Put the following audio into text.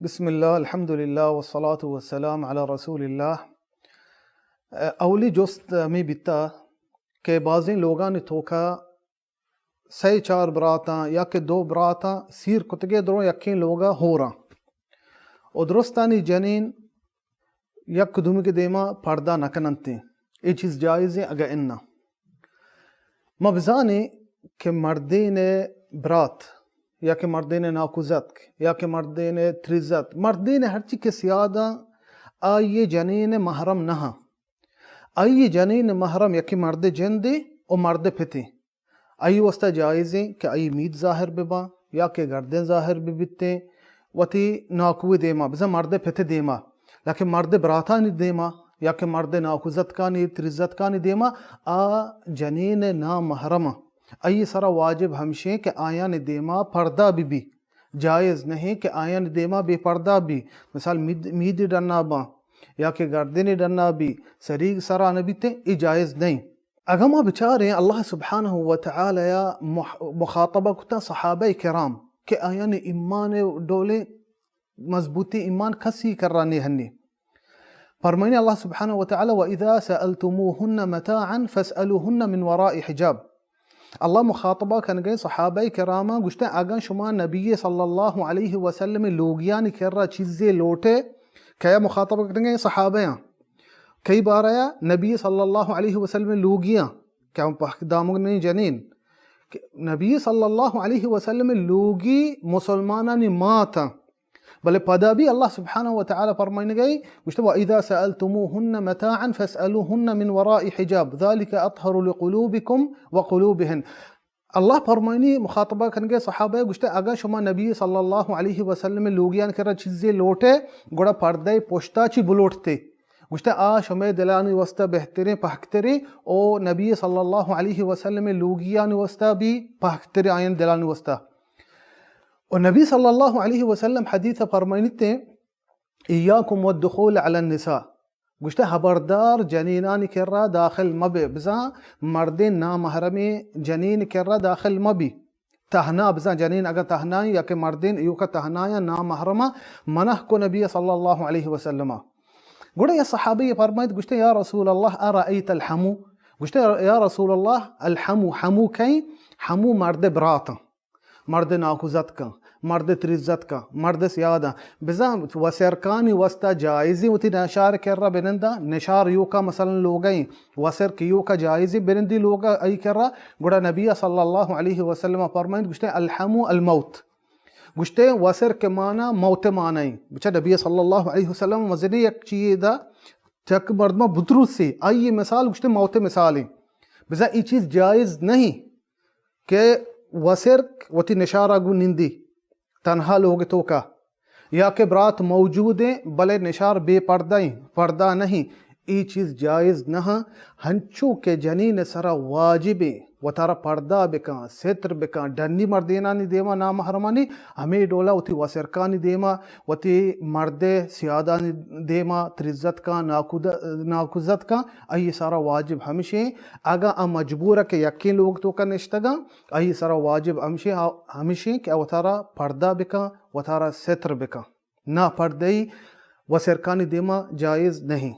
بسم الله الحمد لله والصلاة والسلام على رسول الله. اولی جست می بیتا کہ بعضی لوگاں نے توکا سی چار براتاں یا کہ دو براتاں سیر کتگے دروں یکیں لوگا ہو رہا او درستانی جنین یک کدوم کے دیما پردہ نکننتے یہ چیز جائز ہے اگر اننا مبزانے کہ مردین برات یا کہ مردین ناکوزت یا کہ مردین تریزت مردین ہر چی کے سیادہ آئیے جنین محرم نہا آئیے جنین محرم یا کہ مرد جندے اور مرد پھتے آئی وسطہ جائزیں کہ آئی مید ظاہر ببا یا کہ گردن ظاہر ببتے وتی ناکوی دیما بزا مرد پھتے دیما لیکن مرد براتا نہیں دیما یا کہ مرد ناکوزت کا نہیں تریزت کا نہیں دیما جنین نا محرم آئی سارا واجب ہمشیں کہ آیاں دیما پردہ بھی جائز نہیں کہ آیاں دیما بے پردہ بھی مثال مید ڈرنا با یا کہ گردن ڈرنا بھی سریگ سرا نبی تے یہ جائز نہیں. اگما بچارے اللہ سبحانہ وتعالی مخاطبہ کتا صحابہ کرام کہ آیاں ایمان ڈولے مضبوطی ایمان کسی کر رہنے ہنی فرمائنے اللہ سبحانہ وتعالی وَإِذَا سَأَلْتُمُوهُنَّ مَتَاعًا فَاسْأَلُوهُنَّ مِنْ وَرَاءِ حِجَاب. اللہ مخاطبہ کن گئے صحابہ کراما گشتے آگاں شما نبی صلی اللہ علیہ وسلم لوگیان کر رہا چیزیں لوٹے کیا مخاطبہ کریں گے صحابہ کئی بار آیا نبی صلی اللہ علیہ وسلم لوگیاں کیا دامن جنین نبی صلی اللہ علیہ وسلم لوگی مسلمانانی ماتا بلے پدا بھی اللہ سبحانہ وتعالی فرمائنے گئی گشتے وَإِذَا سَأَلْتُمُوهُنَّ مَتَاعًا فَاسْأَلُوهُنَّ مِنْ وَرَاءِ حِجَاب ذَلِكَ أَطْهَرُ لِقُلُوبِكُمْ وَقُلُوبِهِنْ. اللہ فرمائنی مخاطبہ کرنگے صحابہ گشتے اگر شما نبی صلی اللہ علیہ وسلم لوگیان کرا چیزیں لوٹے گوڑا پردے پوشتا چی بلوٹتے گشتے شما دلانی وسطہ بہترین پہکترے او نبی صلی اللہ علیہ وسلم لوگیان وسطہ بھی پہکترے آئین دلانی وسطہ. اور نبی صلی اللہ علیہ وسلم حدیث فرمائنیتے ایاکم والدخول علی النساء گشتے خبردار جنینان کر رہا داخل مبی بزا مردین نامحرمی جنین کر رہا داخل مبی تہنا بزا جنین اگر تہنائی یا کہ مردین ایو کا تہنایا نامحرمہ منح کو نبی صلی اللہ علیہ وسلم. گوڑے یا صحابی فرمائد گشتے یا رسول اللہ ارائیت الحمو گشتے یا رسول اللہ الحمو حمو کئی حمو مرد براتا مرد ناکوزت کا مرد تریزت کا مرد سیادہ بزا وسرکانی وسطہ جائزی وتی نشار کر رہا بنندہ نشار یو کا مثلا لوگئیں وسر کیو کا جائزی بنندی لوگا ای کر رہا گوڑا نبی صلی اللہ علیہ وسلم فرمائند گشتے الحمو الموت گشتے وسر کے معنی موت معنی بچہ نبی صلی اللہ علیہ وسلم مزنی یک چیئے دا چک مردمہ بدروس سے آئی مثال گشتے موت مثالیں بزا ای چیز جائز نہیں کہ وسر وتی نشارہ گو نندی تنہا لوگ تو کا یا کہ برات موجود ہیں بلے نشار بے پردہ نہیں ای چیز جائز نہ ہنچو کے جنین سرا واجب و تارا پردہ بکاں ستر بکاں ڈنی مردینانی دیما نامحرمانی ہمیں ڈولا وتی وسرکانی دیما وتی مرد سیادانی دیما ترزت کا ناکوزت کا ای سارا واجب ہمشے اگا مجبور ہے کہ یقین لوگ تو کا نشتگا ای سارا واجب ہمشے کہ وطارا پردہ بکاں وطارا ستر بکاں نا پردہی وسرکانی دیما جائز نہیں.